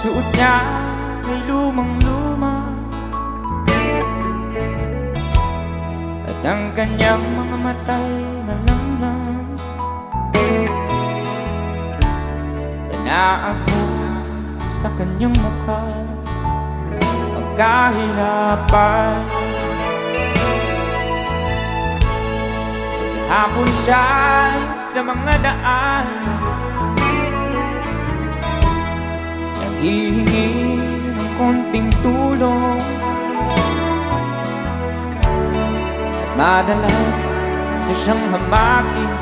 suot niya ay lumang-luma, at ang kanyang mga mata'y malamlam. Tanaan mo sa kanyang mukha ang kahirapan. Maghapon siya sa mga daan, nanghihingi ng konting tulong, at madalas na siyang hamakin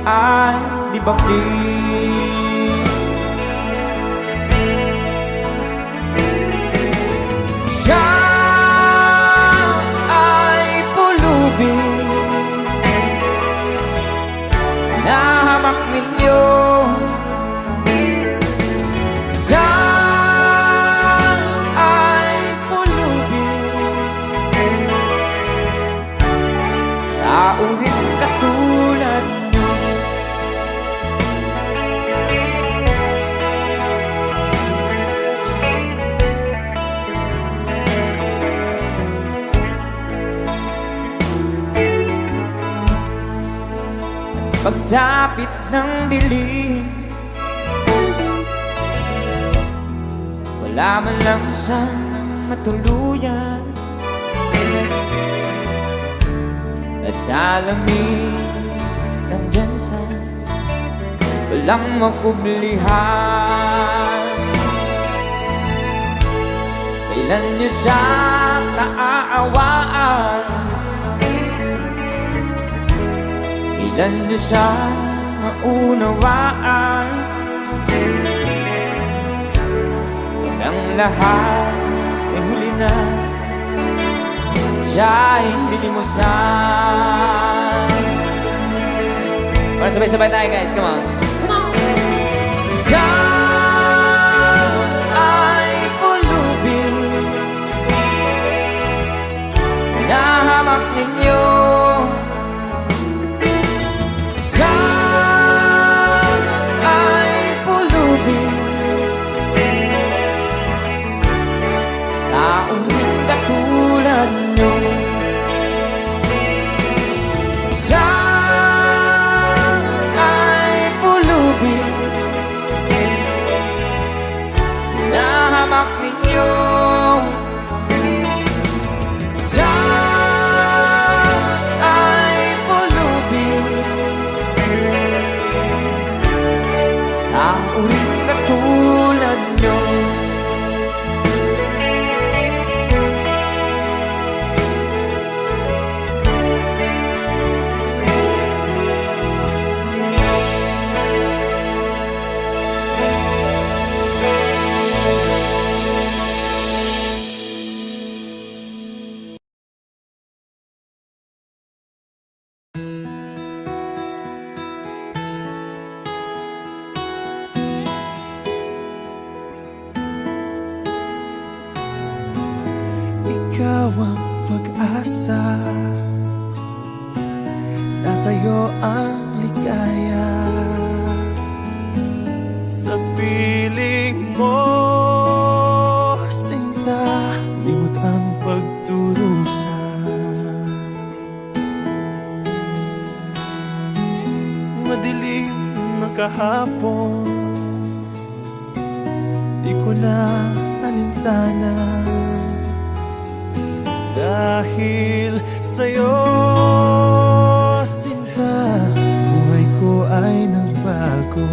at libakin. Siya ay pulubing na hamak ninyo. Siya ay pulubing, tao rin katulad nyo. Pagsapit ng dilim, wala man lang siyang matuluyan, at sa lamig nandyan siya, walang makublihan. Kailan niya siya kaaawaan, kailan niya siya maunawaan, pag ang lahat ay huli na, siya'y lilimusan. Para sabay-sabay tayo guys, come on. Siya ay pulubing na hamak ninyo. Siya ay pulubing, tao rin katulad nyo. Siya ay pulubing na hamak ninyo. Siya ay pulubing, tao rin katulad nyo. Ikaw ang pag-asa, nasa'yo ang ligaya. Sa piling mo, sinta, limot ang pagdurusa. Madilim na kahapon, di ko na alintana. Dahil sa'yo, sinta, buhay ko ay nagbago.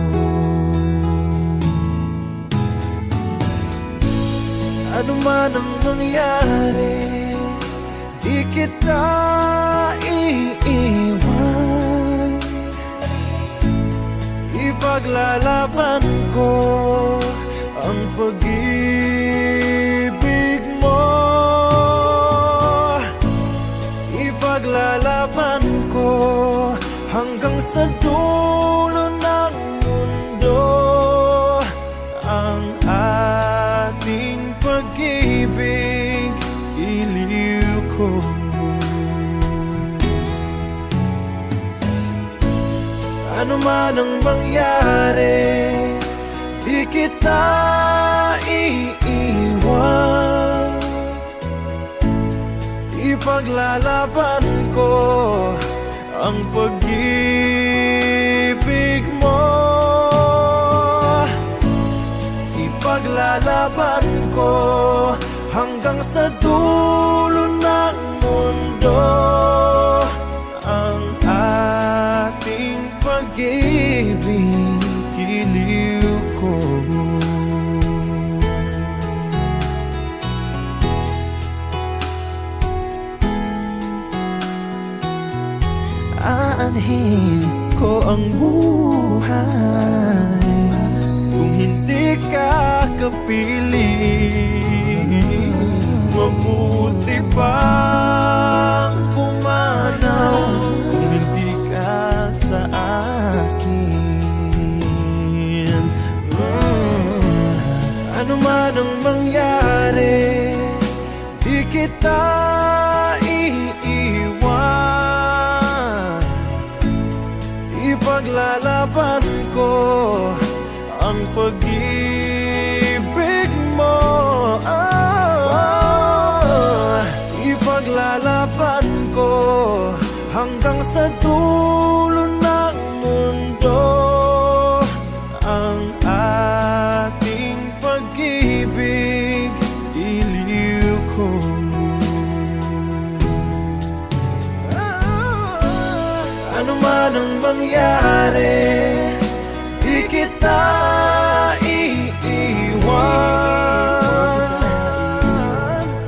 Ano man ang mangyari, di kita iiwan. Ipaglalaban ko ang pag-ibig mo. Ipaglalaban ko hanggang sa dulo ng mundo ang ating pag-ibig, iliw ko. Ano man ang mangyari, di kita kita iiwan. Ipaglalaban ko ang pag-ibig mo. Ipaglalaban ko hanggang sa dulo ng mundo ang ating pag-ibig, giliw ko. Aanhin ko ang buhay kung hindi ka kapiling. Mabuti pang pumanaw kung hindi ka sa akin. Ano man ang mangyari, di kita iiwan. Ipaglalaban ko ang pag-ibig mo. Ipaglalaban ko hanggang sa dulo ng mundo ang ating pag-ibig, iliw ko. Ano man ang mangyari, di kita iiwan.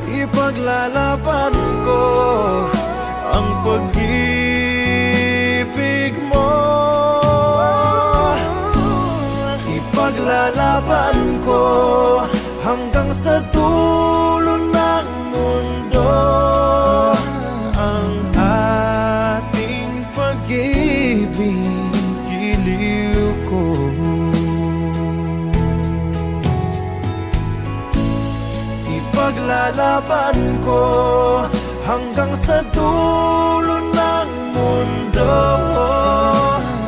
Ipaglalaban ko ang pag-ibig mo. Ipaglalaban ko hanggang sa dulo ng mundo ang ating pag-ibig, giliw ko. Ipaglalaban ko hanggang sa dulo ng mundo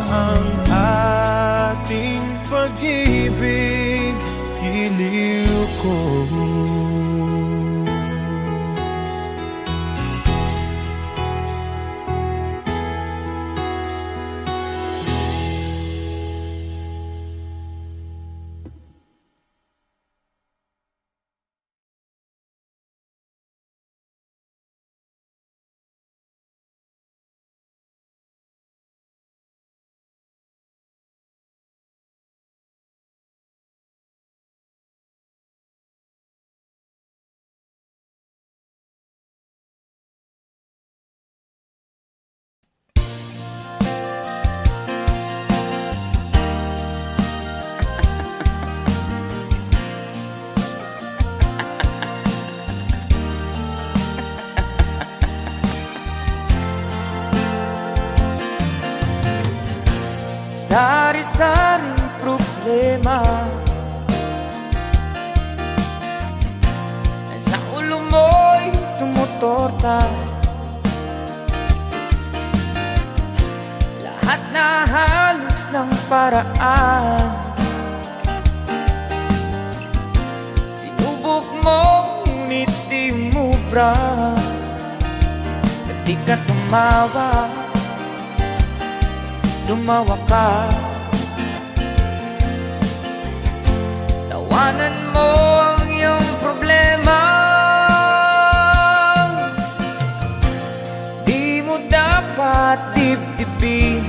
ang ating pag-ibig, giliw ko. Sari-saring problema sa ulo mo'y tumutorta. Lahat na halos ng paraan sinubok mo, ngunit di mo bra. At di ka tumawa, lumawa ka. Tawanan mo ang iyong problema. Di mo dapat dibdibin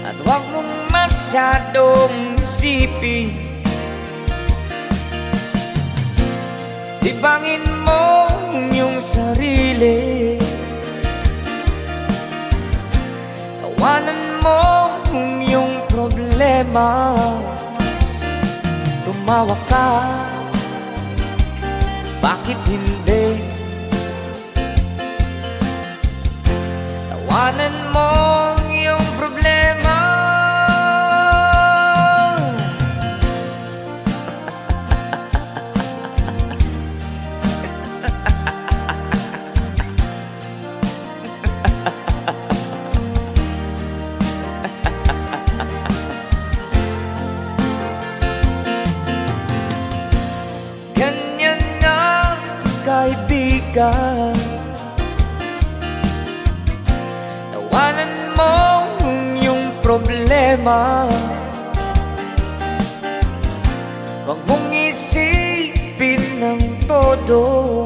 at huwag mong masyadong isipin. Libangin mo ang iyong sarili. Tawanan mo ang iyong problema. Tumawa ka, bakit hindi? Tawanan mo ang iyong problema. problema. Huwag mong isipin ng todo,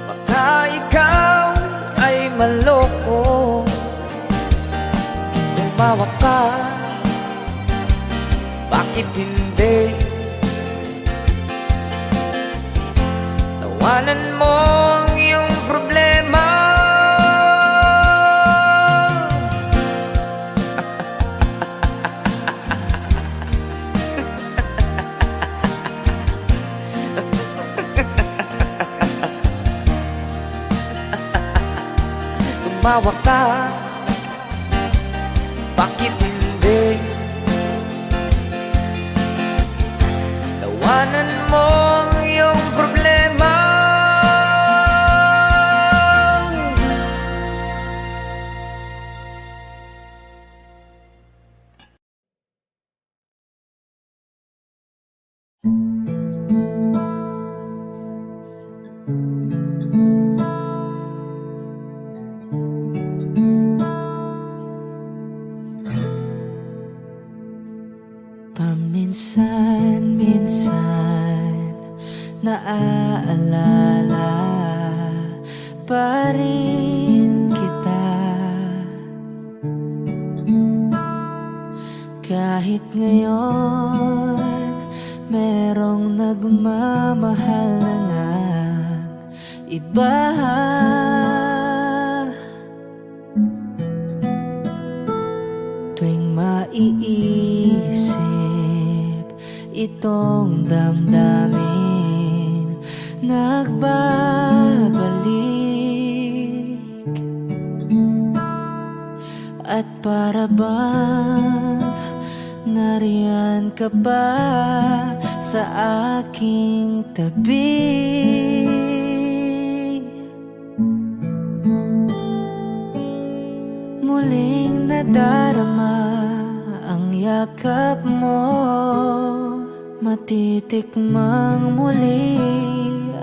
baka ikaw ay maloko. Tumawa ka, bakit hindi? Tawanan mo ang iyong problema. Tumawa ka, bakit hindi? Tawanan mo ang iyong problema. Paminsan-minsan naaalala pa rin kita, kahit ngayon merong nagmamahal na ngang iba. Tuwing maiisip itong damdamin, nagbabalik. At para bang nariyan ka pa sa aking tabi. Muling nadarama ang yakap mo, matitikmang muli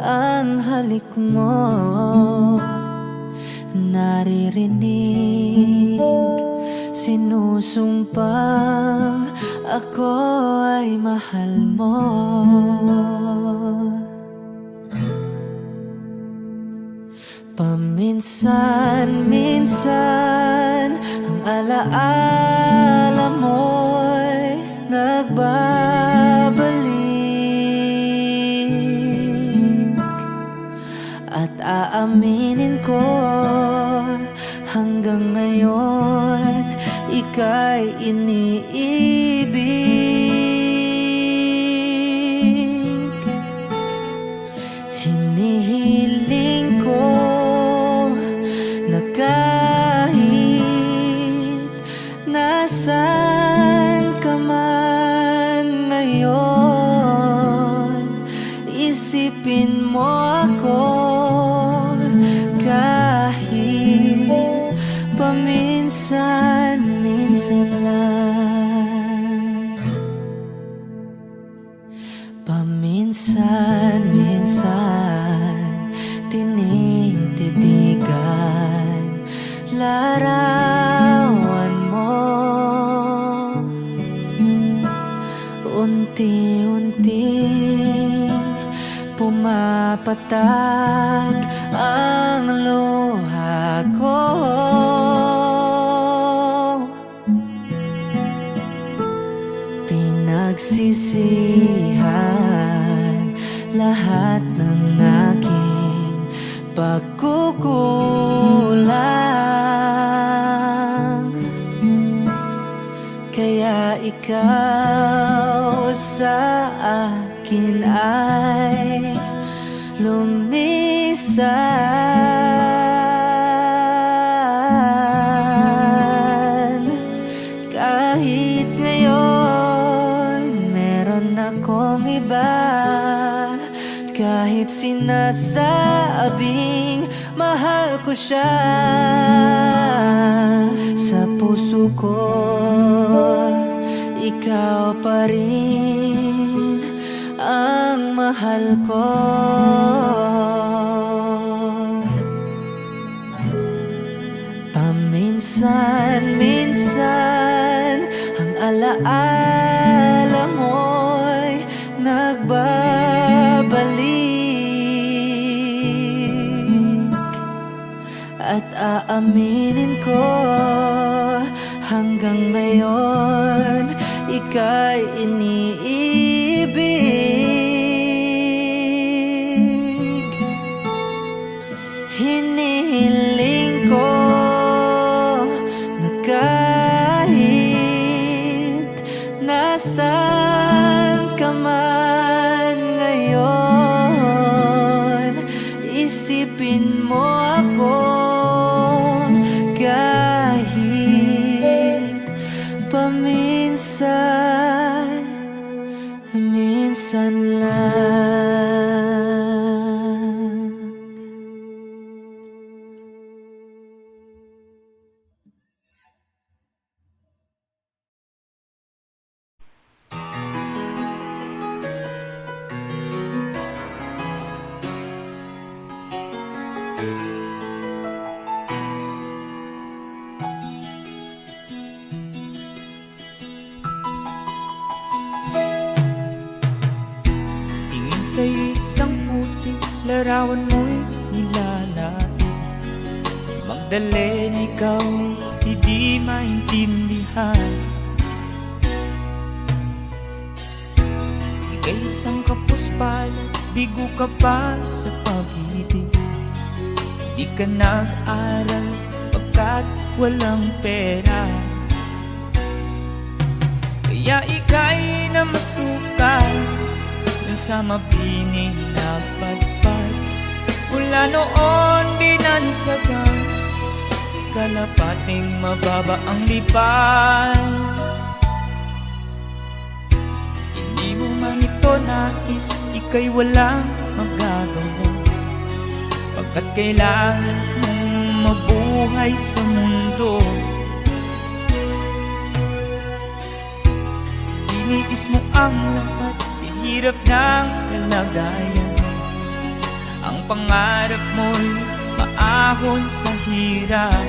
ang halik mo. Naririnig sinusumpang ako ay mahal mo. Paminsan-minsan ang alaala mo'y nagbabalik. At aaminin ko, hanggang ngayon ika'y iniibig. Hinihiling ko na kahit nasaan ka man ngayon, isipin mo ako kahit paminsan-minsan lang. Paminsan-minsan tinititigan larawan mo, unti-unting pumapatak ang luha ko. Pinagsisihan lahat ng aking pagkukulang, kaya ikaw sa akin ay lumisan. Kahit ngayon meron akong iba, kahit sinasabing mahal ko siya, sa puso ko ikaw pa rin ang mahal ko. Paminsan minsan ang alaala mo'y nagbabalik. At aaminin ko, hanggang ngayon ika'y iniibig. Hinihiling ko na kahit nasaan ka man ngayon, isipin mo ako kahit paminsan, minsan lang. Tingin sa isang puti, larawan mo'y nilalait. Magdalena, ikaw hindi maintindihan. Ika'y isang kapuspalad, bigo ka pa sa pag-ibig. Di ka nag-aral pagkat walang pera. Kaya ika'y namasukan dun sa mabining na padpad. Mula noon binansagan, kalapating mababa ang lipad. Hindi mo man ito nais, ika'y walang magagawa, pagkat kailangan mong mabuhay sa mundo. Iniis mo ang lahat, hirap ng kalagayan. Ang pangarap mo'y maahon sa hirap.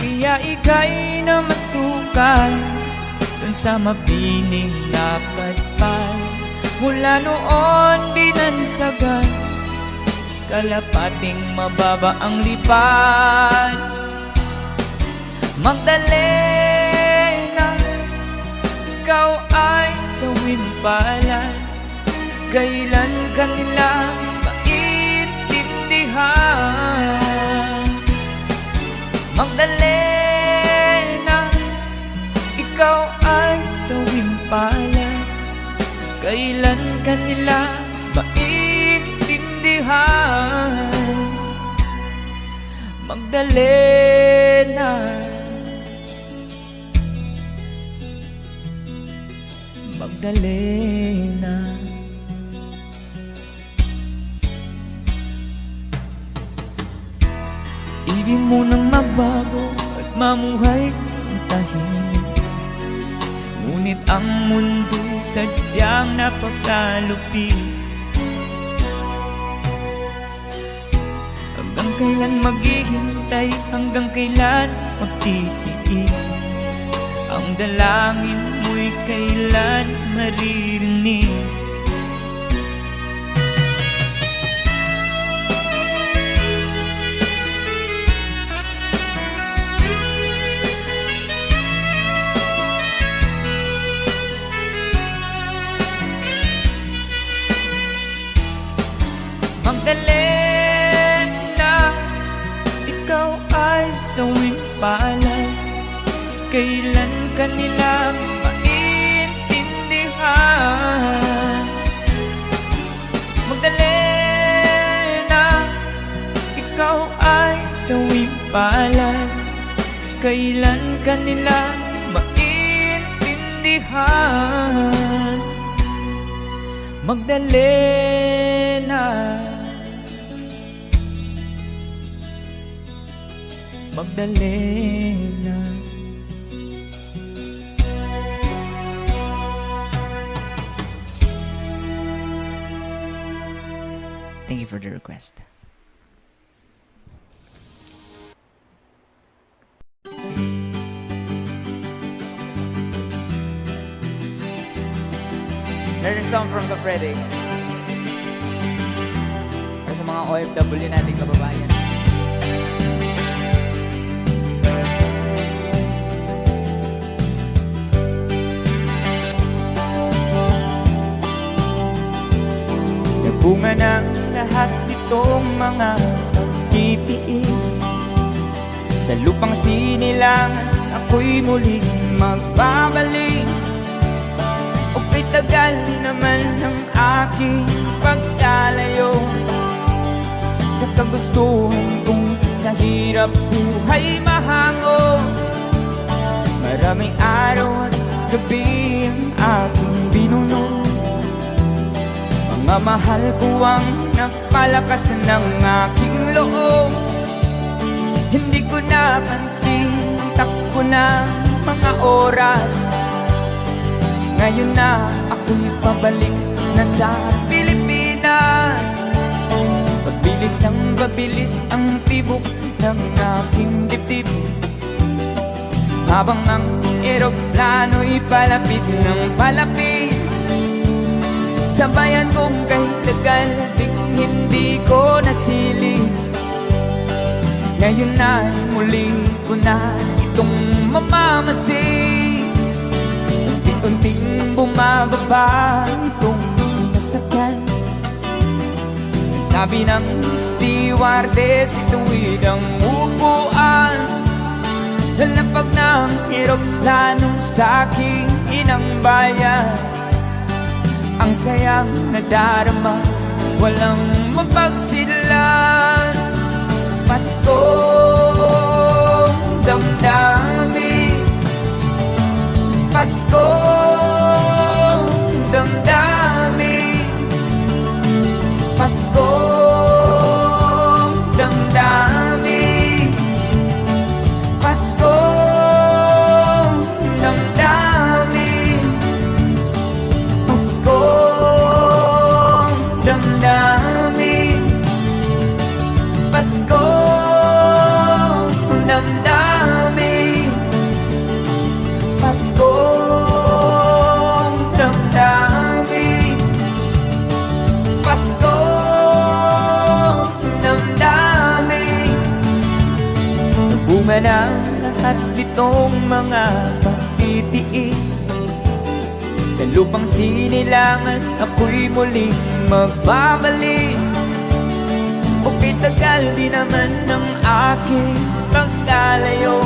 Kaya ika'y namasukan dun sa mabining na padpad. Mula noon binansagan, kalapating mababa ang lipad. Magdalena, ikaw ay sawimpalan. Kailan ka nila maintindihan? Magdalena, ikaw ay sawimpalan. Kailan ka nila maintindihan? Magdalena, Magdalena. Ibig mo nang magbago at mamuhay ng tahimik, ngunit ang mundo'y sadyang napakalupit. Hanggang kailan maghihintay, hanggang kailan magtitiis? Ang dalangin mo'y kailan maririnig? Magdalena, ikaw ay sawimpalan. Kailan ka nila maintindihan? Magdalena, ikaw ay sawimpalan. Kailan ka nila maintindihan? Magdalena, Magdalena. Thank you for the request. There's a song from the Freddy. Para sa mga OFW nating kababayan. Nagbunga ng lahat itong mga pagtitiis. Sa lupang sinilangan, ako'y muling magbabalik. O kay tagal naman ng aking pagkalayo sa kagustuhan kong sa hirap buhay mahango. Maraming araw at gabi ang aking binuno. Mga mahal ko ang napalakasan ng aking loob. Hindi ko napansin ang takbo ng mga oras. Ngayon na ako'y pabalik na sa Pilipinas. Pabilis ang babilis ang tibok ng aking dibdib, habang ang eroplano'y palapit ng palapit. Sa bayan kong kahit tagal hindi ko nasilip. Ngayon na muli ko na itong mamamasid. Unti-unting bumababa itong sinasakyan. Sabi ng stewardess, itu'y ang upuan. Lalapag ng eroplano sa aking inang bayan. Ang sayang nadarama, walang mapagsidlan. Paskong damdamin, Paskong damdamin, Paskong damdamin, Paskong damdamin, Paskong damdamin, Paskong damdamin, Paskong damdamin, Paskong damdamin. Bunga ng lahat itong mga pagtitiis. Sa lupang sinilangan, ako'y muling magbabalik. O tagal di naman ng aking pagkalayo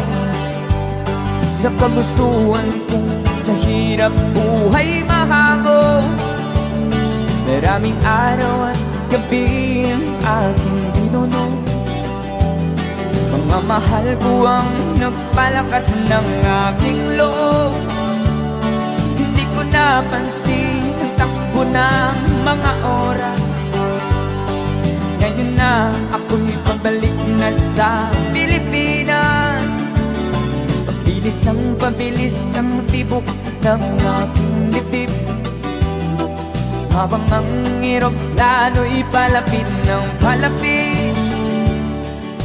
sa kagustuhan kong sa hirap buhay mahango. Maraming araw at gabi ang aking binuno. Mga mahal ko ang nagpalakas ng aking loob. Hindi ko napansin ang takbo ng mga oras. Ngayon na ako'y pabalik na sa Pilipinas. Pabilis ng pabilis ang tibok ng aking dibdib, habang ang eroplano'y palapit ng palapit.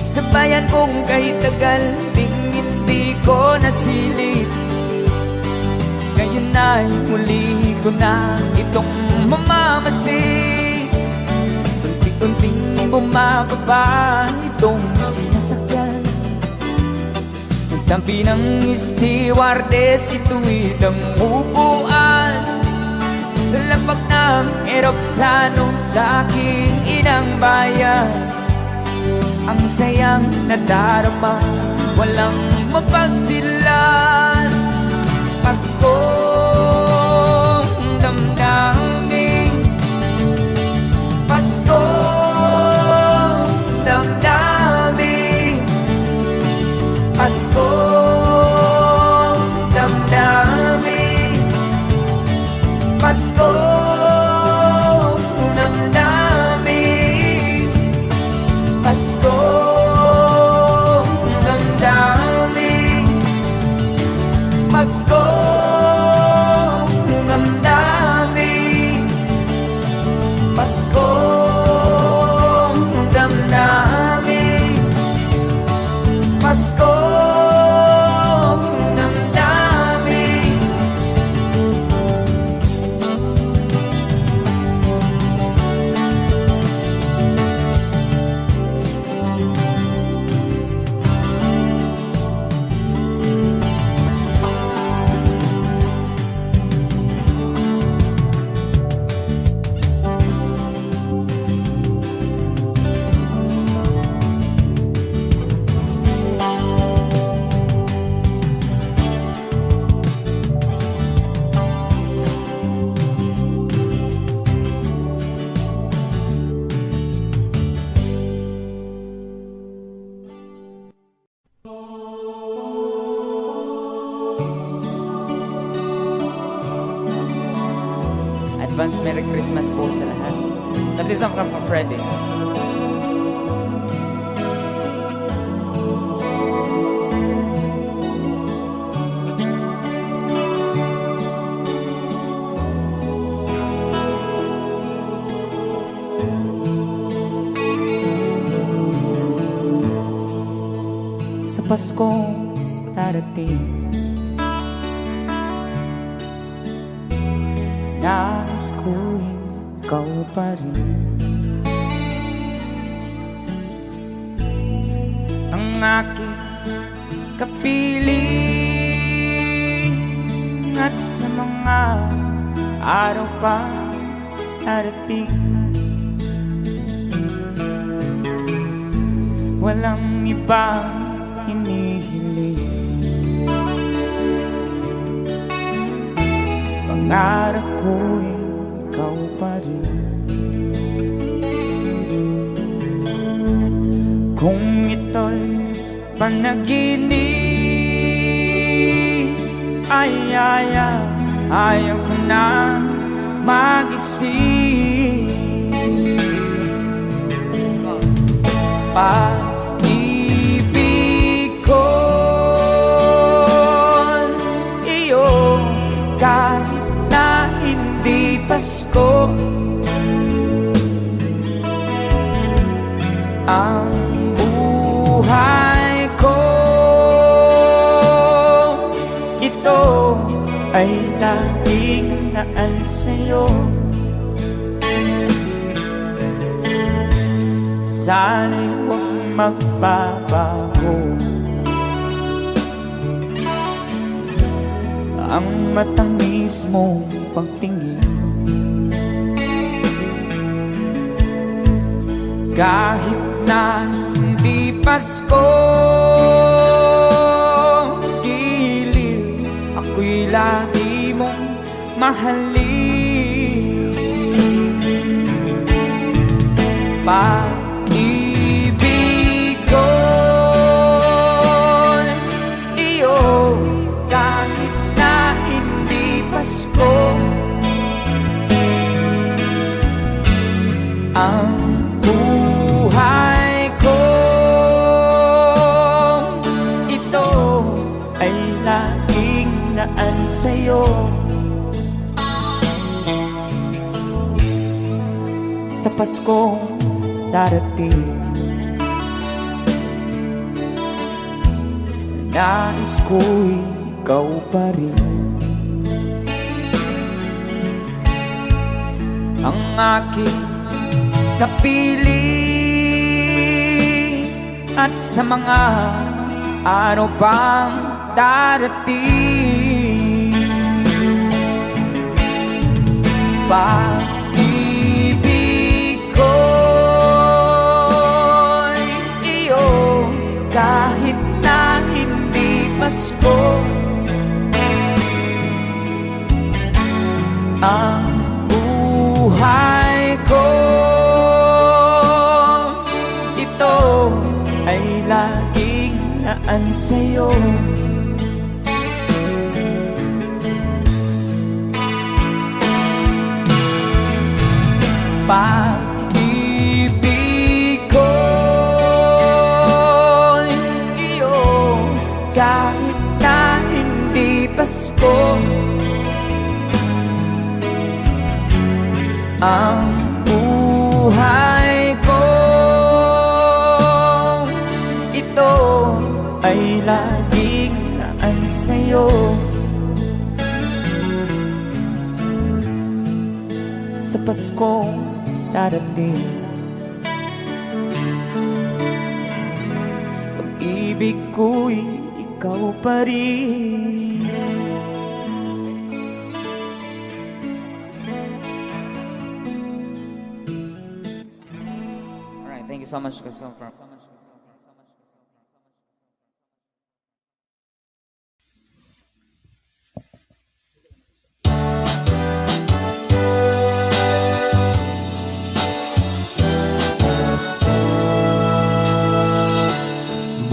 Sa bayan kong kahit tagal hindi ko nasilip. Ngayon na'y muli ko na itong mamamasid. Unti-unting bumababa itong sinasakyan. Sabi ng stewardess, itu'y ang upuan. Lalapag ng eroplano sa aking inang bayan. Ang sayang nadarama, walang mapagsilan. Paskong damdamin, Paskong damdamin, Paskong damdamin, Paskong damdamin, Paskong damdamin, Paskong advance Merry Christmas po sa lahat. That is from Freddy. Sa Paskong darating, nais ko'y ikaw pa rin ang aking kapiling. At sa mga araw pa darating, walang ibang hinihiling. Pangarap ko'y ikaw pa rin. Kung ito'y panaginip, ayaw ko na mag-isip. Pag-ibig ko iyo, kahit na hindi Pasko, ang buhay ko, ito ay laging naan sa'yo. Sana'y huwag magbabago ang matamis mong pagtingin. Kahit na hindi Pasko, giliw, ako'y lagi mong mahalin. Pag-ibig ko iyo, kahit na hindi Pasko, ang buhay ko, ito ay laging naan sa'yo. Sa Paskong darating, nais ko'y ikaw pa rin ang aking kapiling. At sa mga araw pang darating, pag-ibig ko iyo, kahit na hindi Pasko, ang buhay ko, ito ay laging naan sa'yo. Pag-ibig ko iyo, kahit na hindi Pasko, ang buhay ko, ito ay laging naan sa'yo. Sa Paskong darating, pag-ibig ko'y ikaw pa rin. Alright, thank you so much, Christopher.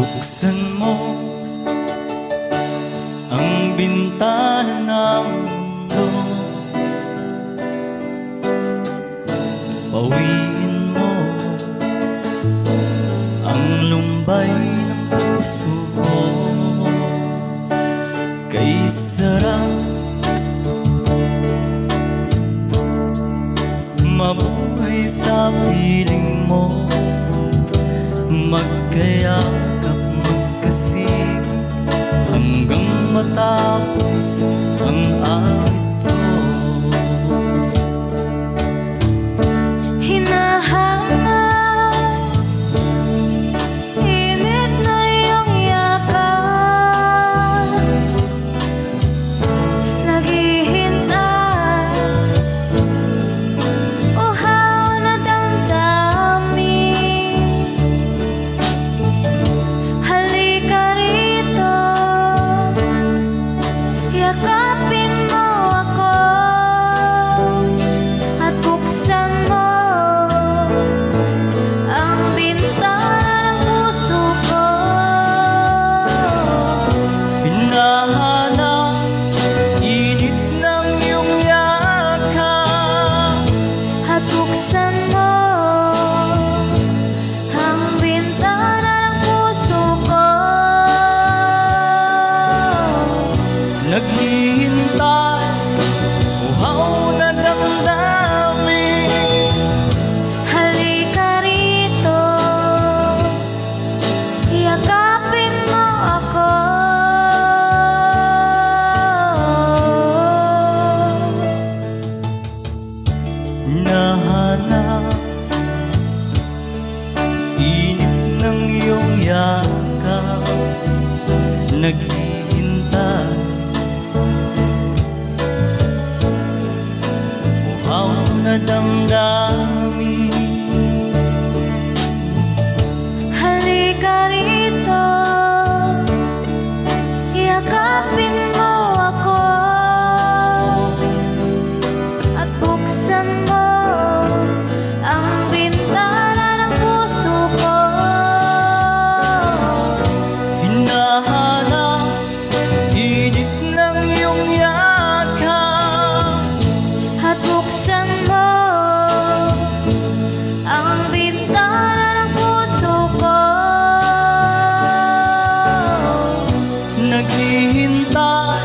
Buksan mo ang bintana ng mundo Bawiin mo ang lumbay ng puso ko. Kay sarap mabuhay sa piling mo, magkayakap, magkasip hanggang matapos ang awit ko. Hinahanap, init na iyong yakap, naghihintay, uhaw na damdamin. Halika rito, yakapin mo ako at buksan mo ang bintana ng puso ko. Hinahanap, init ng iyong yakap, At buksan mo ang bintana ng puso ko. naghihintay, uhaw na damdamin. Halika rito, yakapin mo ako. Nahanap, init ng iyong yakap, naghihintay, uhaw na damdamin. Halika rito, yakapin mo ako at buksan mo ang bintana ng puso ko. Hinahanap, init ng iyong yakap, At buksan mo ang bintana ng puso ko. naghihintay,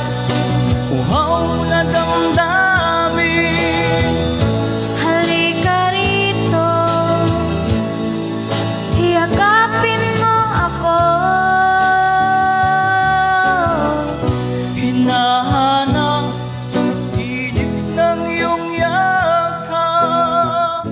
uhaw na damdamin. Halika rito, yakapin mo ako. Hinahanap, init ng iyong yakap.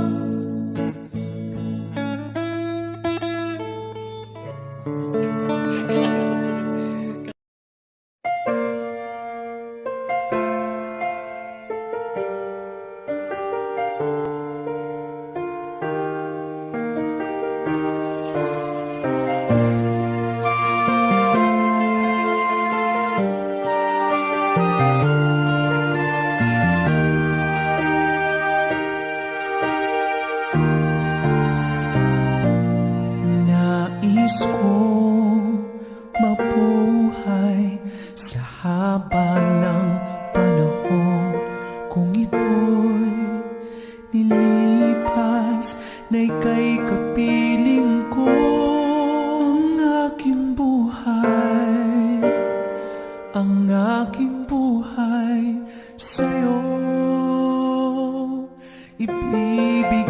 Nais kong mabuhay sa haba ng panahon. Kung ito'y nilipas na ika'y kapiling ko, ang aking buhay, ang aking buhay sa'yo ibibigay.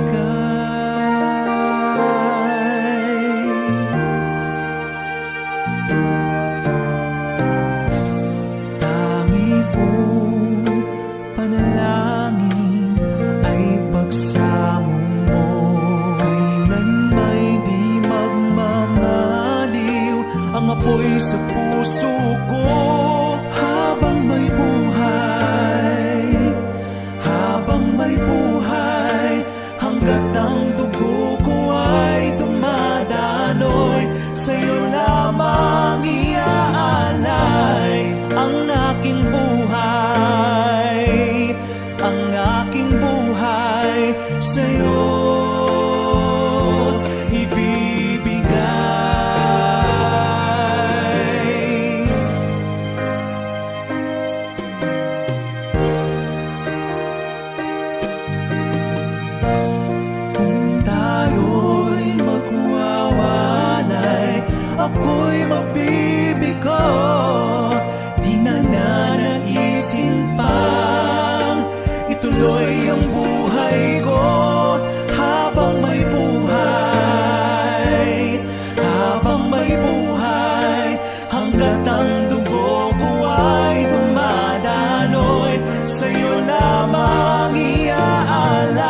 ng dugo ko ay dumadaloy, sa'yo lamang iaalay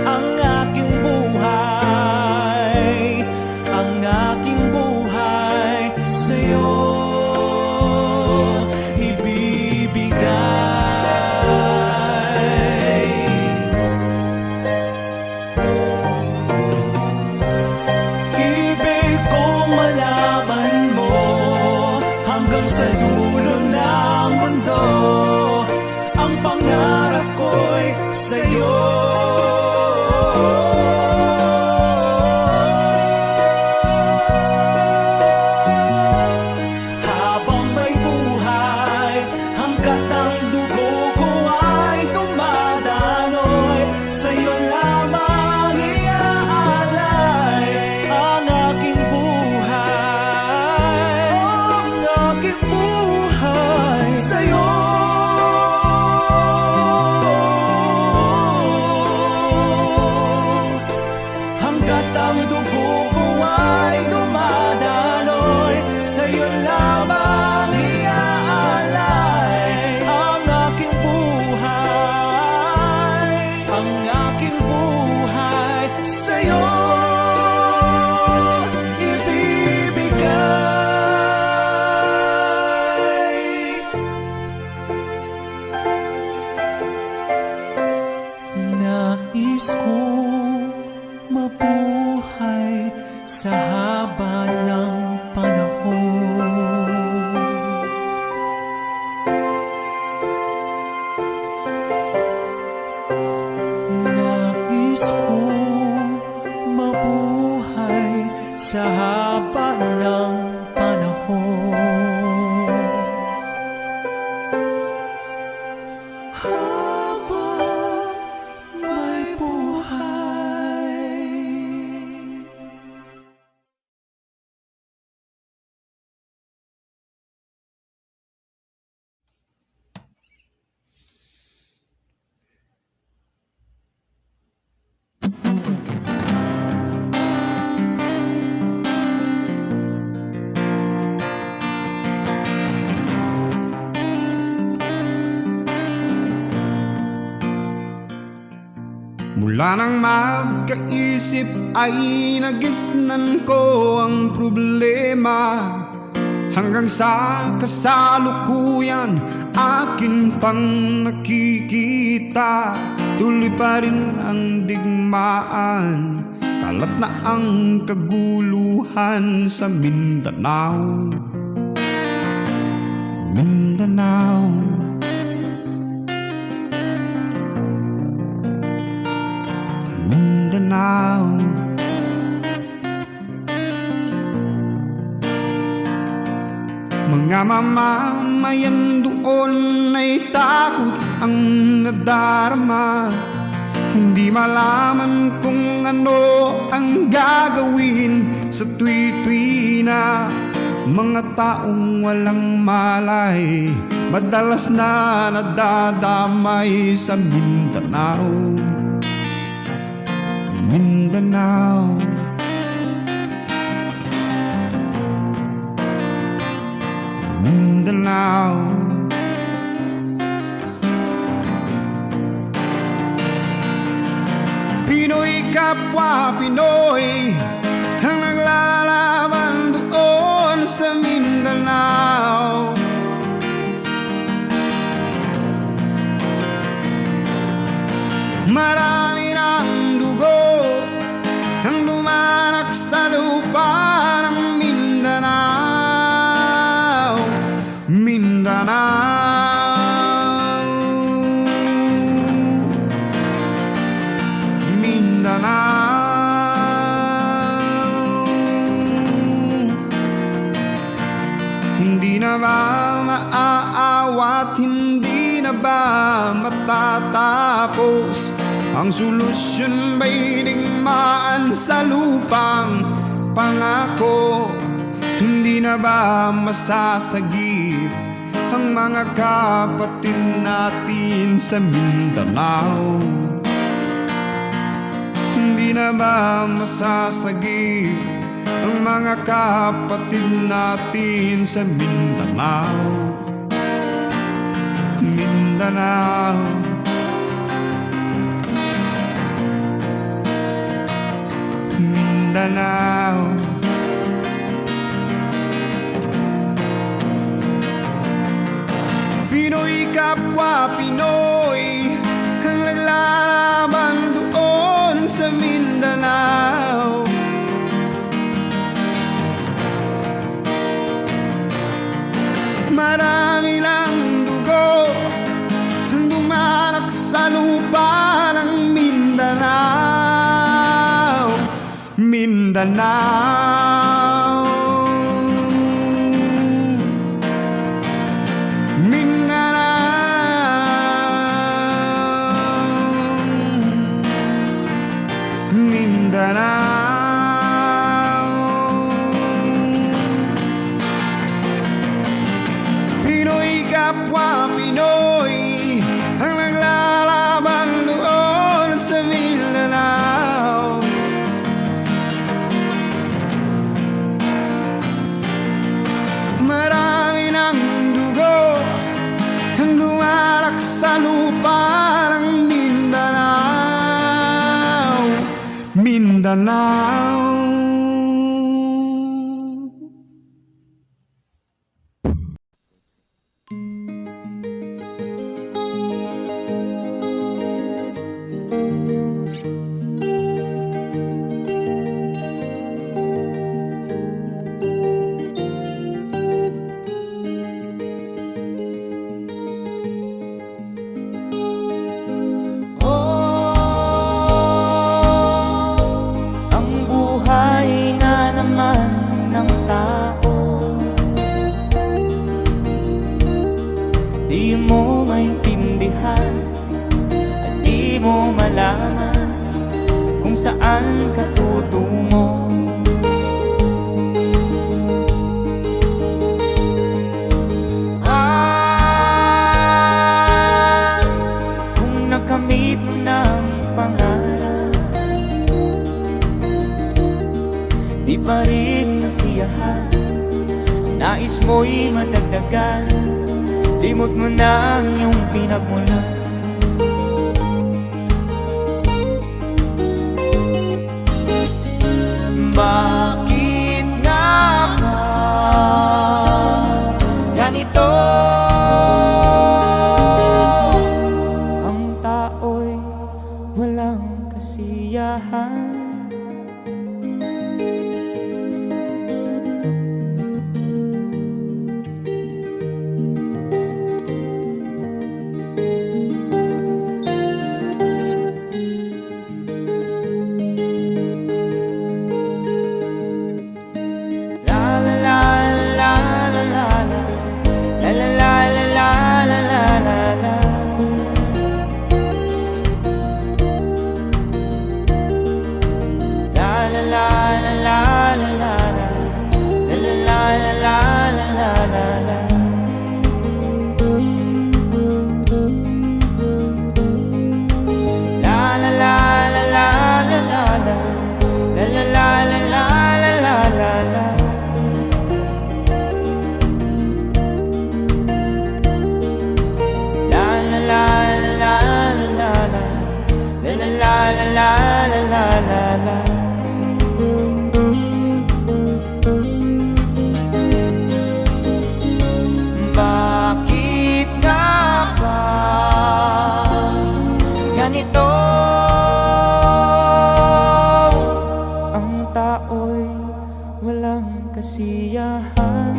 ang aking buhay, ang aking buhay sa'yo ibibigay. Ibig kong malaman mo hanggang sa dulo ng mundo, ang pangarap ko'y sa'yo. Habang may buhay, hanggat ang dugo ko ay dumadaloy, sa'yo lamang iaalay ang aking buhay, ang aking buhay sa'yo. Hanggat ang dugo ko ay dumadaloy, sa'yo lamang iaalay ang aking buhay, ang aking buhay sa'yo ibibigay. Nais kong mabuhay sa haba ng panahon. Nais kong mabuhay sa haba ng panahon. Habang may buhay. Mula nang magkaisip ay nagisnan ko ang problema, hanggang sa kasalukuyan akin pang nakikita. Tuloy pa rin ang digmaan, kalat na ang kaguluhan sa Mindanao. Mindanao, Mindanao. Mga mamamayan doon ay takot ang nadarama, hindi malaman kung ano ang gagawin sa tuwi-tuwi na. Mga taong walang malay, madalas na nadadamay sa Mindanao. Mindanao, Mindanao. Pinoy kapwa Pinoy ang naglalaban doon sa Mindanao. Marami ng dugo ang lumanak sa lupa ng Mindanao. Mindanao, Mindanao. Hindi na ba maaawat, hindi na ba matatapos? Ang solusyon ba'y digmaan sa lupang pangako? Hindi na ba masasagip ang mga kapatid natin sa Mindanao? Hindi na ba masasagip ang mga kapatid natin sa Mindanao. Mindanao, Mindanao. Pinoy kapwa Pinoy ang naglalaban doon sa Mindanao. Marami ng dugo ang dumanak sa lupa ng Mindanao. Mindanao, Pinoy kapwa Pinoy ang naglalaban doon sa Mindanao. Marami ng dugo ang lumalak sa lupa ng Mindanao. Mindanao. Ang buhay na naman ng tao, di mo maintindihan at di mo malaman kung saan ka tutungo. Kung nakamit mo ng pangarap, di pa rin nasiyahan, ang nais mo'y madagdagan, limot mo na ang iyong pinagmulan. Bakit nga ba ganito? Ang tao'y walang kasiyahan. Bakit nga ba ganito? Ang tao'y walang kasiyahan.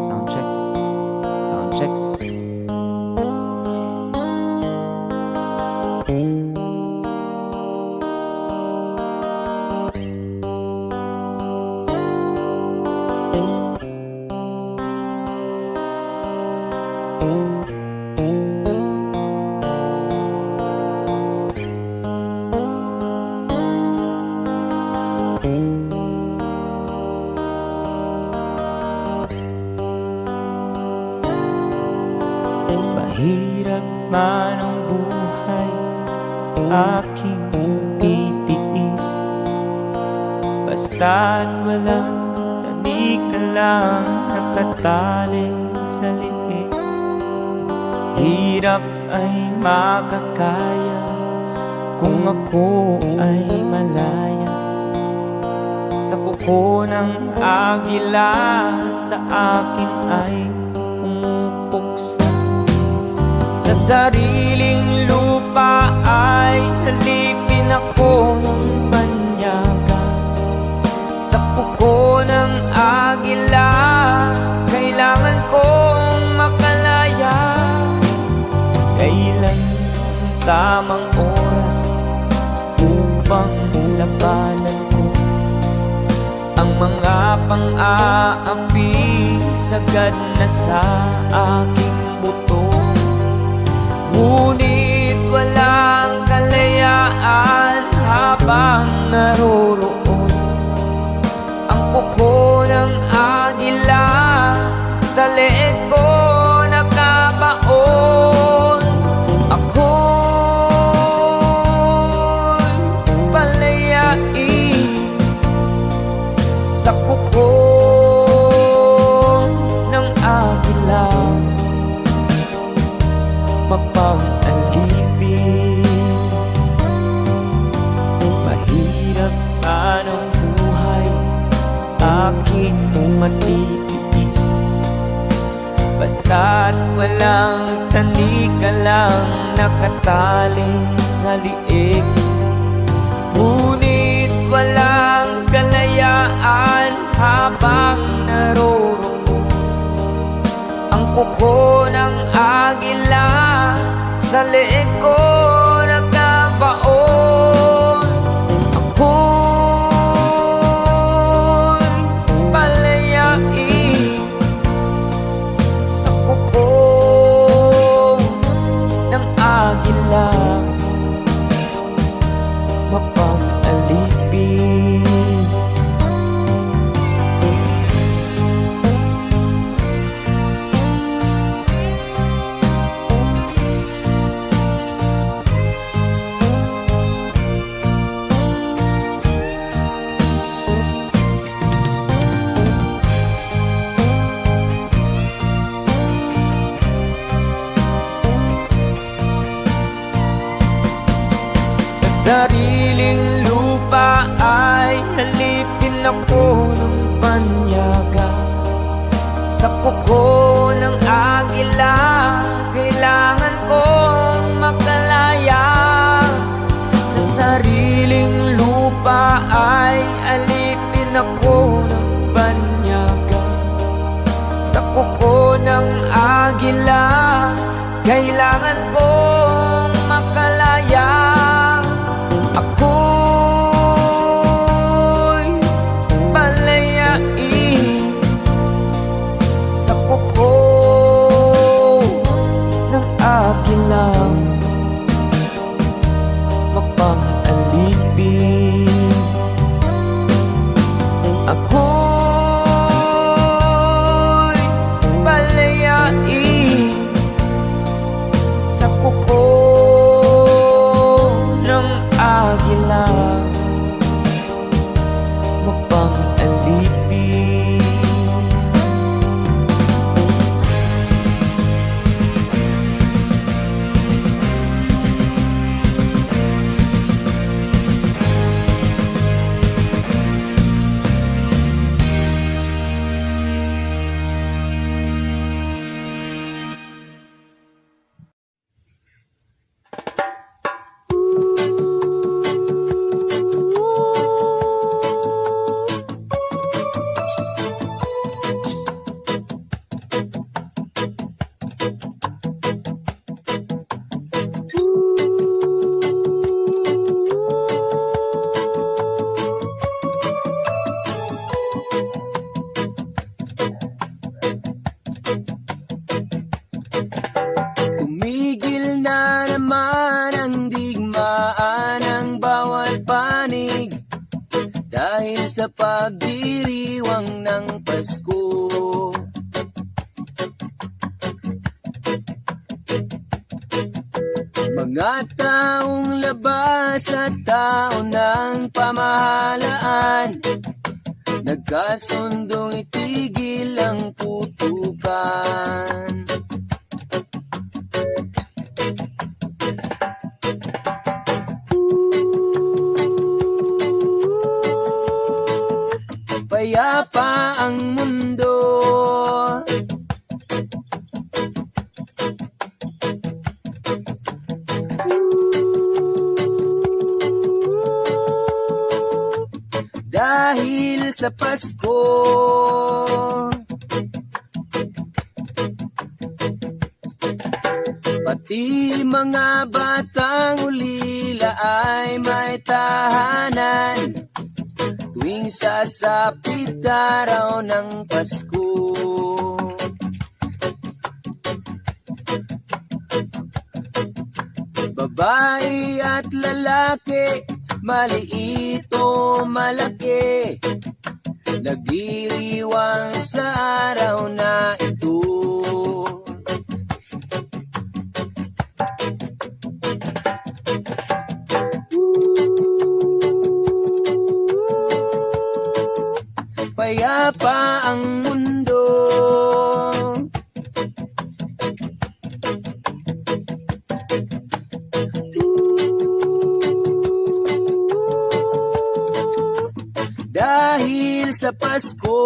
Sound check. Sound check. Mahirap man ang buhay, aking titiis. Basta't walang tanik ka lang nakatali sa liig. Hirap ay makakaya kung ako ay malaya sa kuko ng agila, sa akin ay pumupuksa. Sa sariling lupa ay halipin ako ng banyaga. Sa kuko ng agila, kailangan kong makalaya. Kailan ang tamang oras upang labanan ko ang mga pang-aapi sagad na sa aking buto? Ngunit walang kalayaan habang naroroon ang kuko ng agila sa leeg ko nakabaon. Ako'y palayain sa kuko ng agila, mapang-alipin. Mahirap man ang buhay, aking matitiis. Basta't walang tanik ka lang nakatali sa liig. Ngunit walang kalayaan habang naroroon ang kuko ng agila sa leeg ko nagkabaon. Ako'y palayain sa kuko ng agila, mapang-alipin. Sariling lupa ay halipin ako ng banyaga. Sa kuko ng agila, kailangan kong makalaya. Sa sariling lupa ay alipin ako ng banyaga. Sa kuko ng agila, kailangan kong makalaya. Ako'y palayain sa kuko ng agila, mapang-alipin. Ako'y palayain sa kuko ng agila, mapang-alipin. Sa pagdiriwang ng Pasko, Mga taong labas at tao ng pamahalaan, nagkasundong itigil ang putukan. Payapa ang mundo, dahil sa Pasko. Pati mga batang ulila ay may tahanan tuwing sasapit araw ng Pasko. Babae at lalaki, maliit o malaki, nagdiriwang sa araw na ito. Payapa ang mundo, dahil sa Pasko.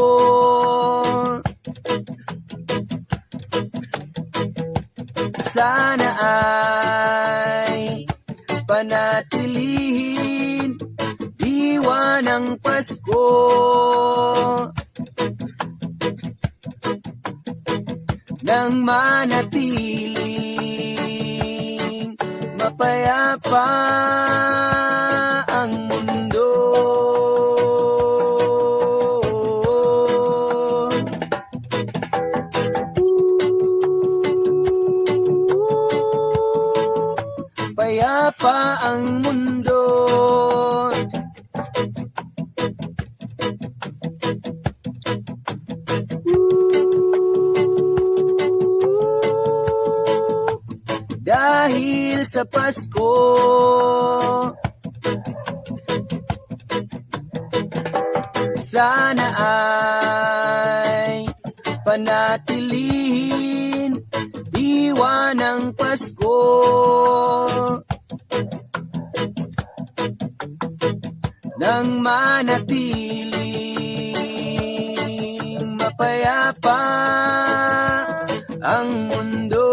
Sana ay panatilihin diwa ng Pasko, nang manatiling mapayapa ang mundo. Payapa ang mundo, dahil sa Pasko. Sana ay panatilihin diwa ng Pasko, nang manatiling mapayapa ang mundo.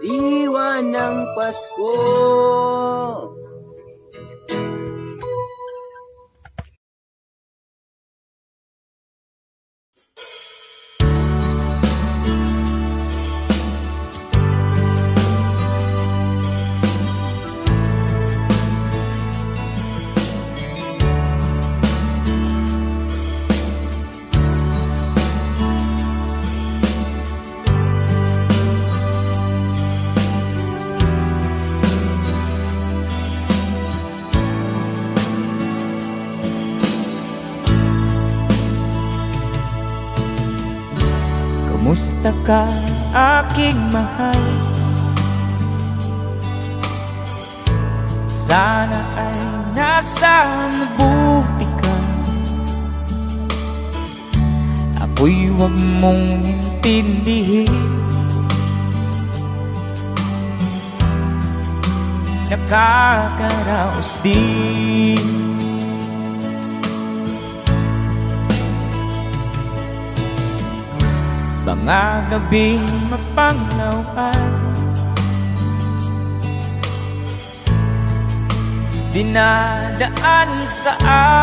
Diwa ng Pasko. Kumusta ka, aking mahal? Sana ay nasa mabuti ka. Ako'y huwag mong intindihin. Nakakaraos din. Mga gabing mapanglawan, dinadaan sa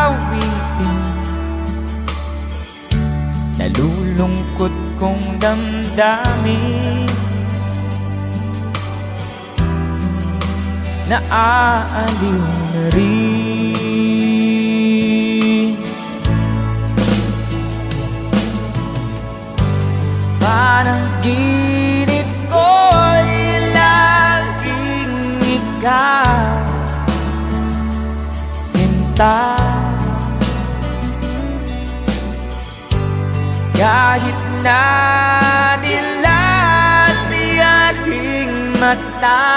awitin. nalulungkot kong damdamin, naaaliw na rin. Panaginip ko'y laging ikaw, sinta. Kahit na dilat di aking mata,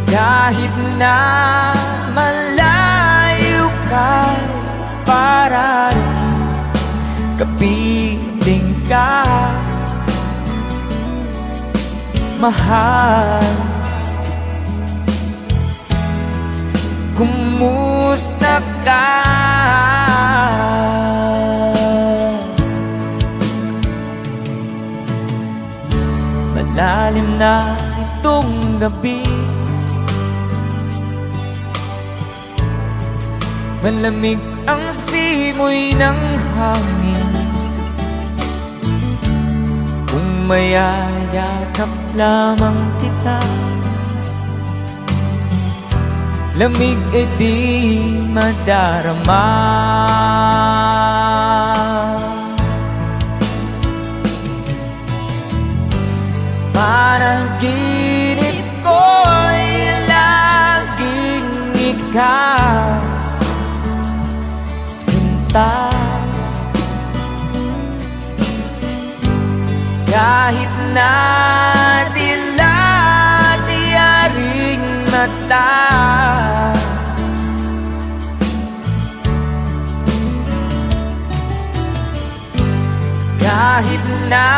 kahit na malayo ka, para rin kapiling ka, mahal. Kumusta ka? Malalim na itong gabi, malamig ang simoy ng hangin. Kung mayayakap lamang kita, lamig ay di madarama. Panaginip ko'y laging ikaw, sinta. Kahit na dilat di aring mata, kahit na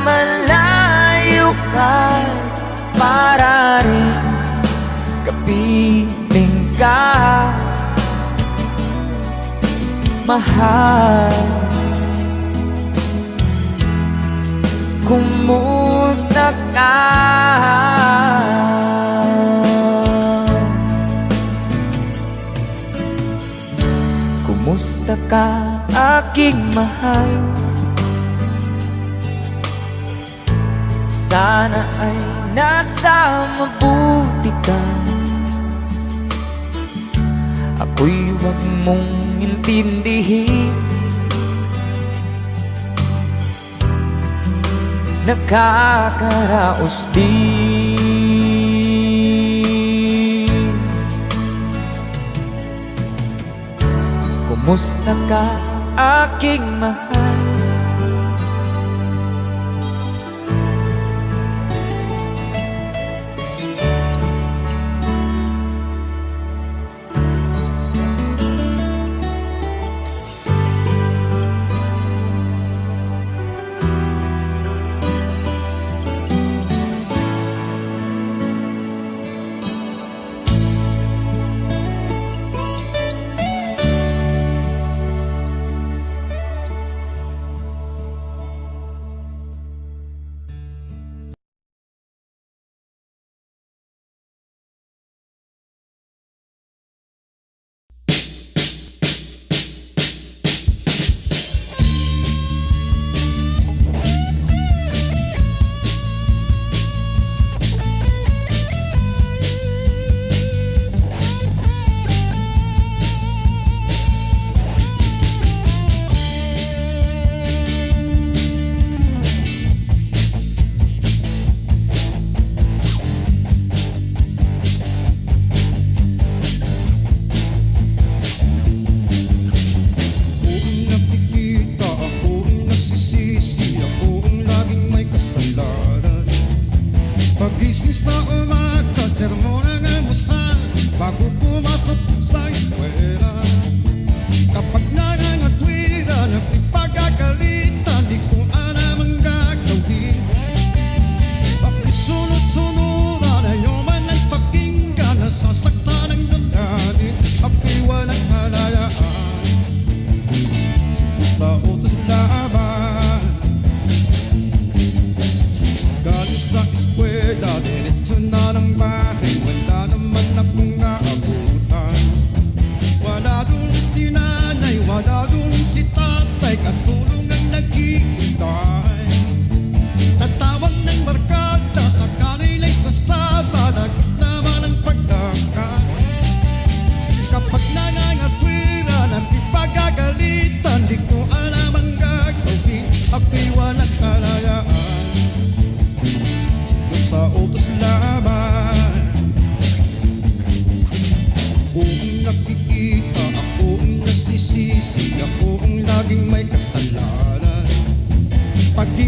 malayo ka, para rin kapiling ka, mahal. Kumusta ka? Kumusta ka, aking mahal? Sana ay nasa mabuti ka. Ako'y huwag mong intindihin, nakakaraos din. Kumusta ka, aking mahal?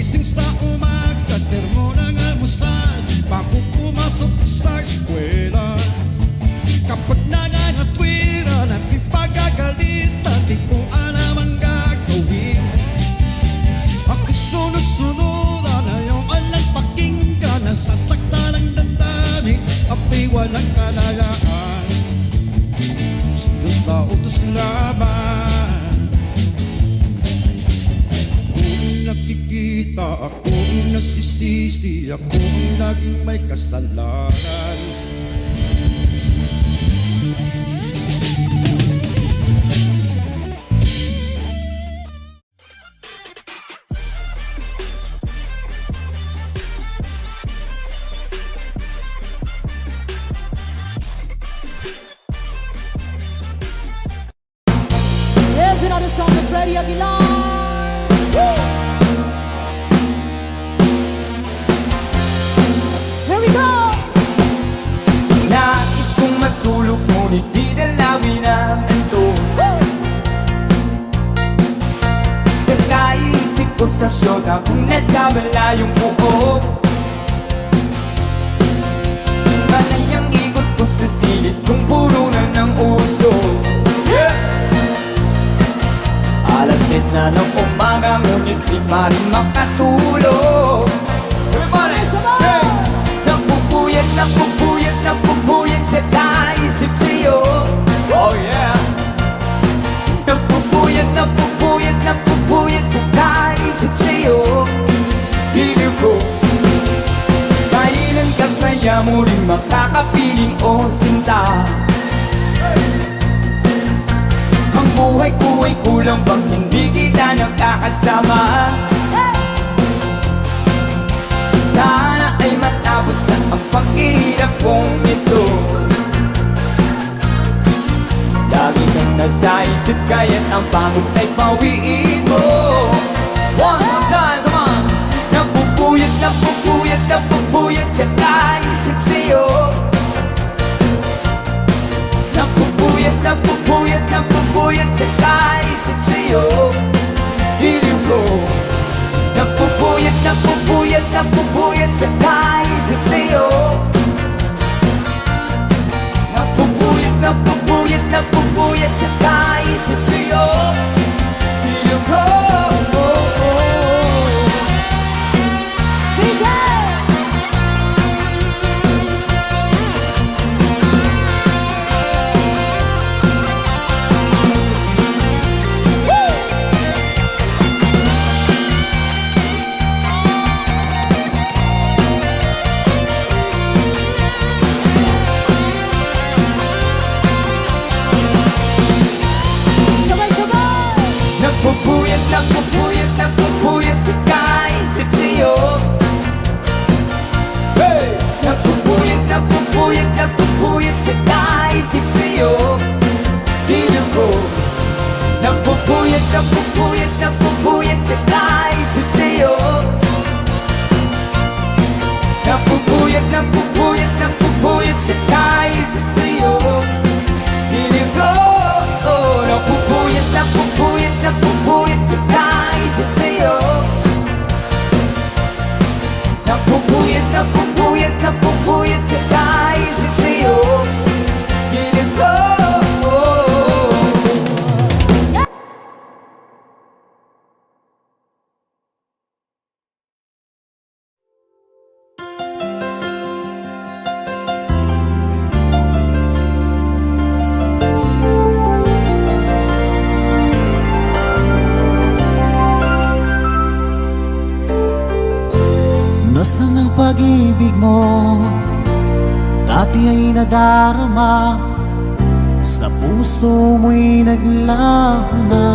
Gising sa umaga, sermon ang almusal, bago pumasok sa eskwela. Kapag nangangatwiran at ipagagalitan, di ko alam ang gagawin. Ako sunod-sunuran, ayaw alang pakinggan, nasasaktan ang damdamin, ako'y walang kalayaan. Sunod sa utos laban. Kung nakikita ako, nasisisi ako, laging may kasalanan. Here's another song of Freddie Aguilar. Woo! Here we go! Nais kong matulog ngunit di dalawin ang anto. Sa kaisip ko sa syota kung nasa malayong buo. Panay ang ikot ko sa silid kung puro na ng uso. Alas 10 na ng umaga ngunit di pa rin makatulog. Everybody, say! Napupuyat, napupuyat, napupuyat sa kaisip sa'yo. Oh yeah! Napupuyat, napupuyat, napupuyat sa kaisip sa'yo. Giliw ko, kailan ka kaya muling makakapiling o sinta? Ang buhay ko ay kulang bang hindi kita nakakasama? Sana ay matapos na ang paghihirap kong ito. Lagi kang nasa isip kaya't ang pagod ay pawiin mo. One more time, come on! Napupuyat, napupuyat, napupuyat sa kaisip sa'yo. Napupuyat, napupuyat, napupuyat sa kaisip sa'yo. Giliw ko, napupuyat, napupuyat, napupuyat sa kaisip sa'yo. Napupuyat, napupuyat, napupuyat sa kaisip sa'yo. Giliw ko, DJ! Sabay-sabay! napupuyat, napupuyat, napupuyat sa kaisip sa'yo. Hey! Napupuyat, napupuyat, napupuyat sa kaisip sa'yo. Giliw ko, napupuyat, napupuyat, napupuyat sa kaisip sa'yo. Napupuyat, napupuyat, napupuyat sa kaisip sa'yo. Giliw ko, napupuyat, napupuyat, napupuyat sa kaisip sa'yo. Napupuyat, napupuyat, napupuyat sa kaisip sa'yo. Giliw ko. Nasaan ang pag-ibig mo? Dati ay nadarama, sa puso mo'y naglaho na.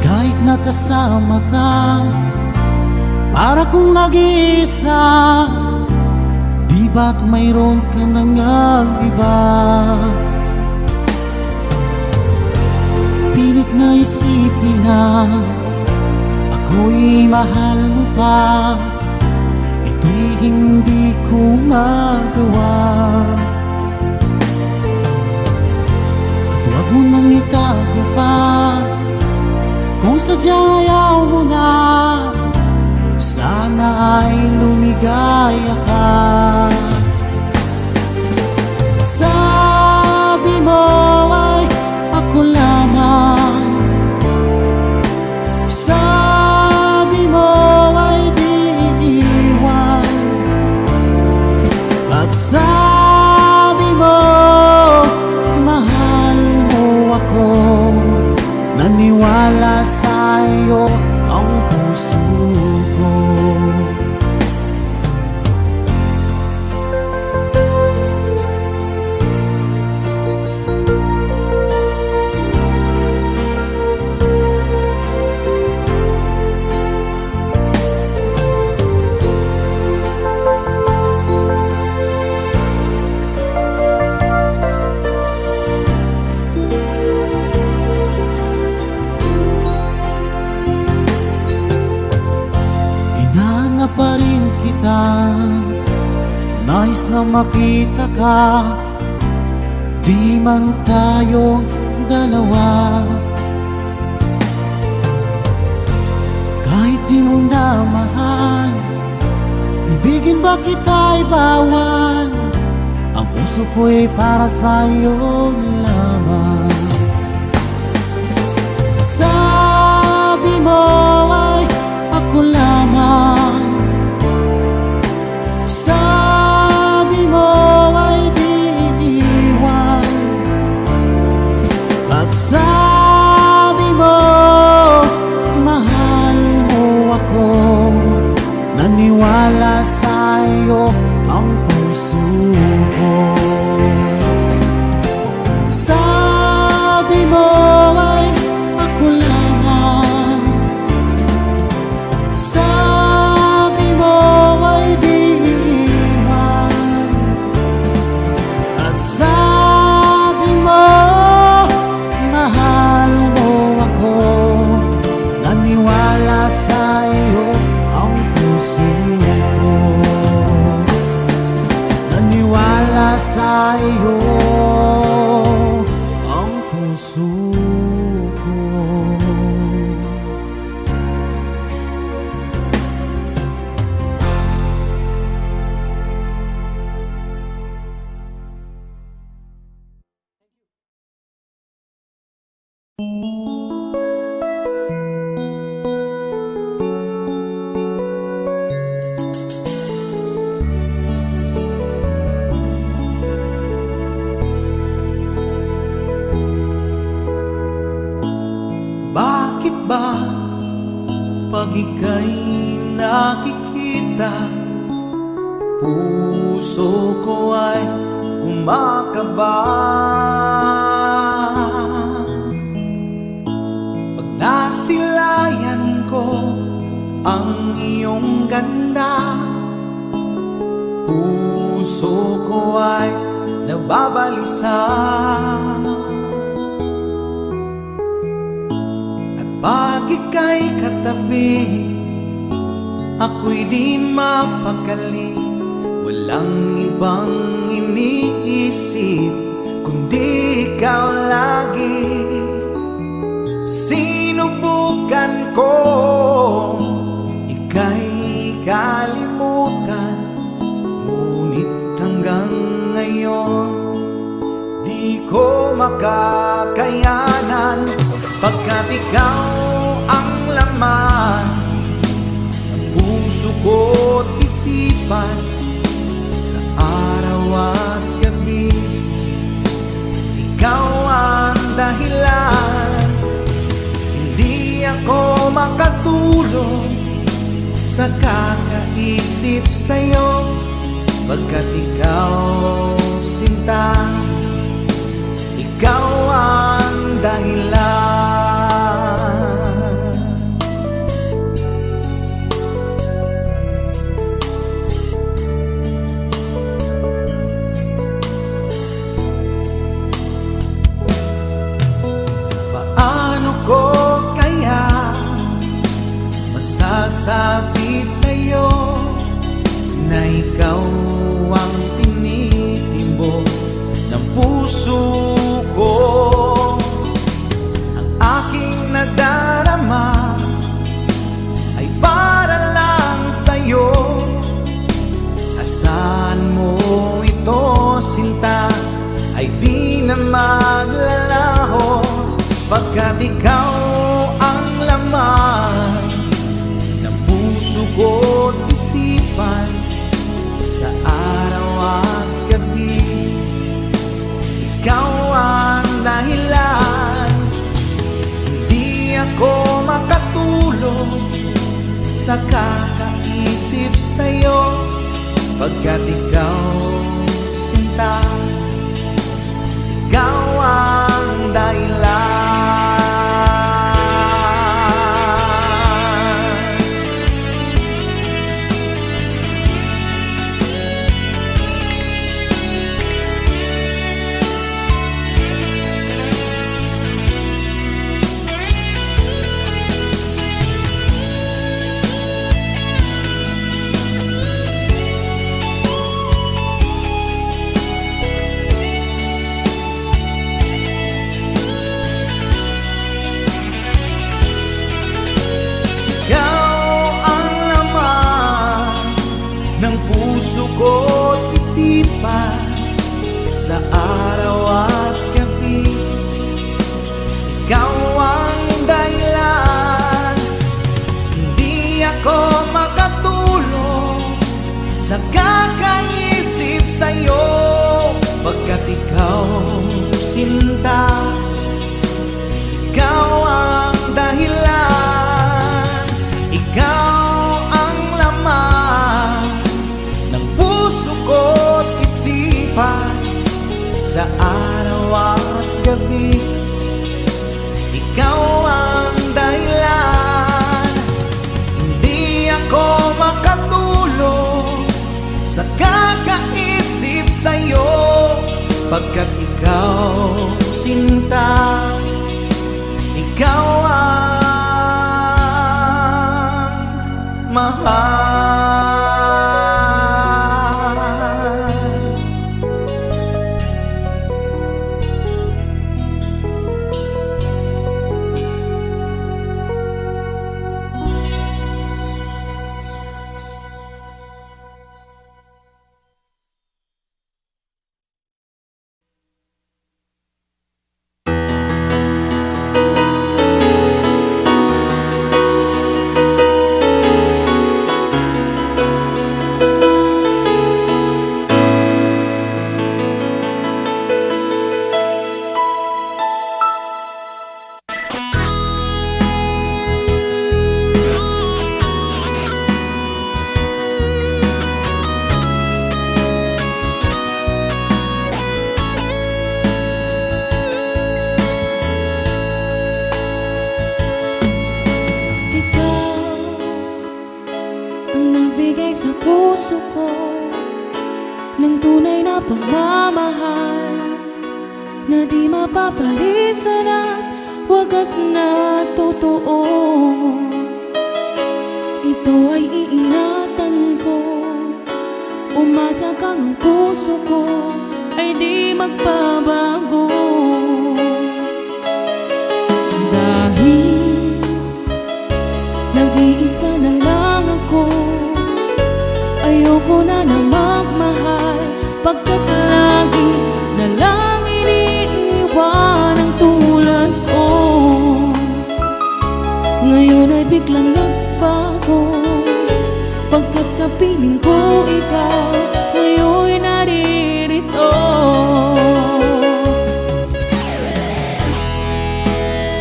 Kahit nakasama ka, para kong nag-iisa, di ba't mayroon ka nang iba? Pilit na isipin na ako'y mahal mo pa, ito'y hindi ko magawa. At huwag mo nang itago pa Kung sadyang ayaw mo na, sana ay lumigaya ka. Sabi mo ay ako lamang, sabi mo ay di iiwan, at sabi mo mahal mo ako. Naniwala sa iyo ang puso ko. Inanap pa rin kita, nais na makita ka, di man tayong dalawa. Kahit di mo na mahal, ibigin ba kita'y bawal? Ang puso ko'y para sa'yo lamang. Sabi mo ay ako lamang, sabi mo ay di iiwan, at sabi mo mahal mo ako. Naniwala sa iyo ang puso ko. Sabi mo ay ako lamang, sabi mo ay di iiwan, at sabi mo mahal mo ako. Naniwala sa iyo ang puso ko. Naniwala sa iyo ang puso ko. Bakit ba pag ika'y nakikita, puso ko ay kumakaba? Pag nasilayan ko ang iyong ganda, puso ko ay nababalisa. Pag ika'y katabi, ako'y di mapakali. Walang ibang iniisip kundi ikaw lagi. Sinubukan ko ika'y kalimutan, ngunit hanggang ngayon di ko makakayanan. Pagkat ikaw ang laman ng puso ko't isipan, sa araw at gabi ikaw ang dahilan. Hindi ako makatulog sa kakaisip sa'yo, pagkat ikaw sinta, ikaw ang dahilan. Paano ko kaya masasabi sa'yo na ikaw ang tinitimbok ng puso ko? sa kakaisip sa'yo, pagkat ikaw, sinta, ikaw ang dahilan. Ko't isipan sa araw at gabi, ikaw ang dahilan. Hindi ako makatulog sa kakaisip sa'yo, pagkat ikaw, sinta, ikaw ang dahilan. Ikaw ang laman ng puso ko't isipan sa araw at gabi, ikaw ang dahilan. Hindi ako makatulog sa kakaisip sa'yo, pagkat ikaw, sinta, ikaw ang mahal. Sa puso ko ng tunay na pagmamahal na di mapapalisan at wagas na totoo. Ito ay iingatan ko, umasa kang ang puso ko ay di magbabago. Dahil nag-iisa na lang ako, ayoko na magmahal, pagkat lagi na lang iniiwan ang tulad ko. Ngayon ay biglang nagbago, pagkat sa piling ko ikaw ngayon'y naririto.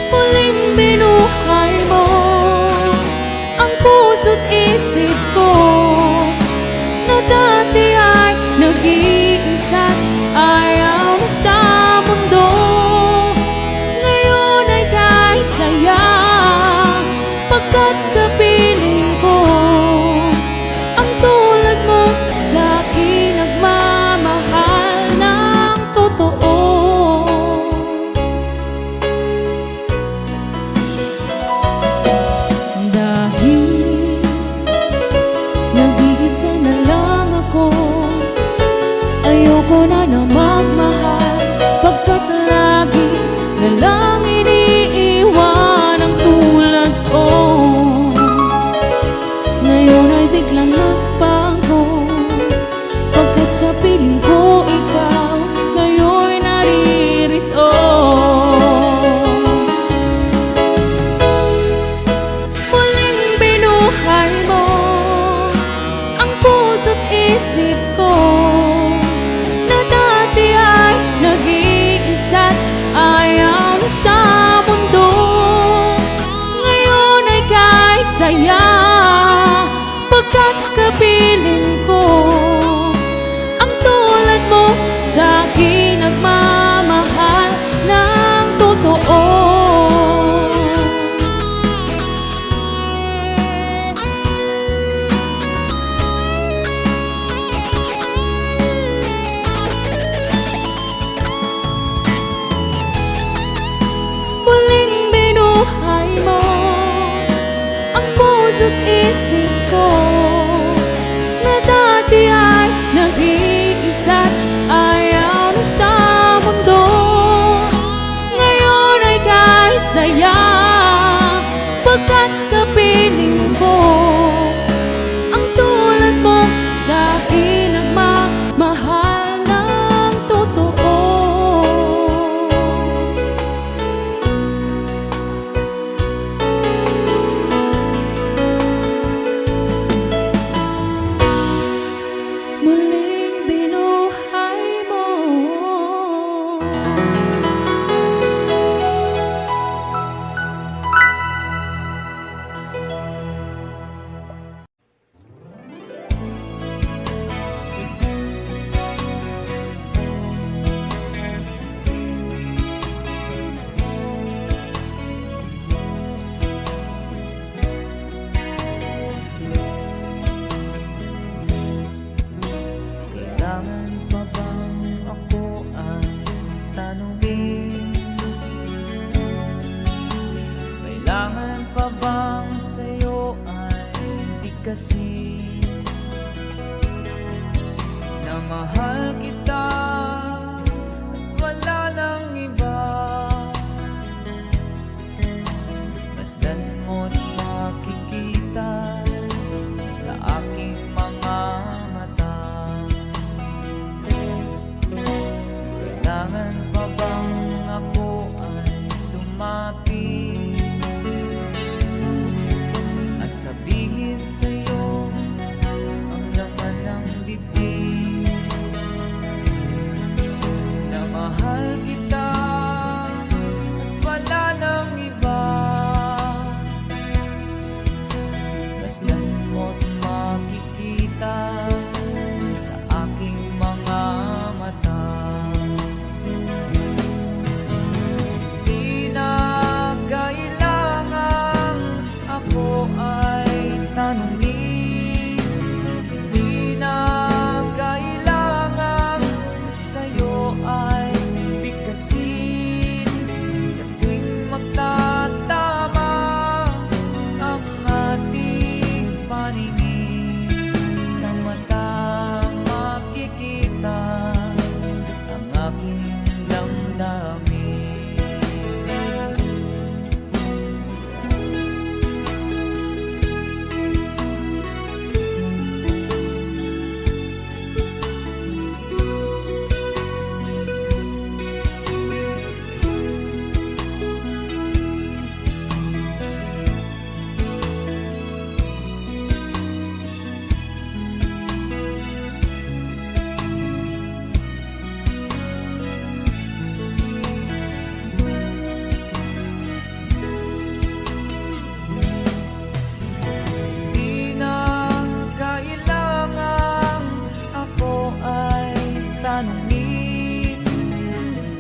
Muling binuhay mo ang puso't isip ko, na dati ay nag-iisa't ayaw na sa mundo. Ngayon ay kahit saya, pagkat kapiling ko ang tulad mo sa isip ko na dati ay nag-iisa't ayaw na sa mundo. Ngayon ay kahit saya, pagkat kapiling mo ang tulad mo sa akin nagmamahal ng totoo. Muling binuhay mo. Kailangan pa bang ako ang tanungin? Kailangan pa bang sa'yo ay bigkasin na mahal kita at wala nang iba? Masdan mo't makikita sa aking mga mata. Kailangan pa bang ako ay lumapit at sabihin sa'yo ang laman ng bibig na mahal kita at wala nang iba? Masdan mo't makikita sa aking mga mata. Di na kailangang ako ay tanungin, di na kailangang sa'yo ay bigkasin sa tuwing magtatama ang ating paningin. Sa mata makikita ang aking damdamin. Di na kailangang ako ay tanungin,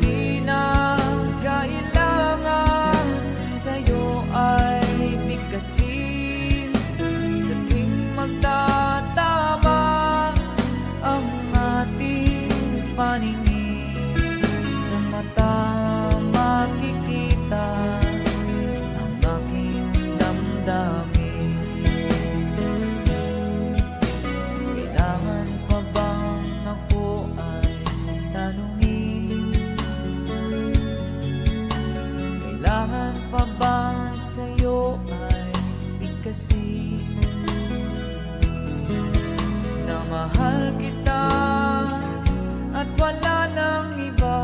di na kailangang sa'yo ay bigkasin sa tuwing magtatama ang ating paningin. Sa mata makikita ang aking damdamin. Kailangan pa bang ako ay tanungin? Kailangan pa ba sa'yo ay bigkasin na mahal kita at wala nang iba?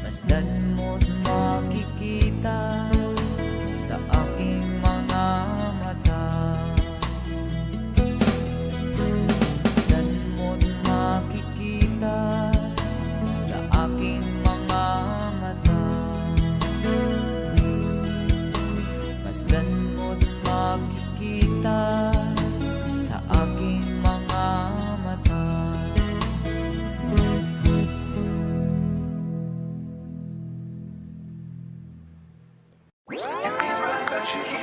Masdan mo't makikita sa aking mga mata. Masdan mo't makikita sa aking mga mata. Masdan mo't makikita sa aking mga mata. That you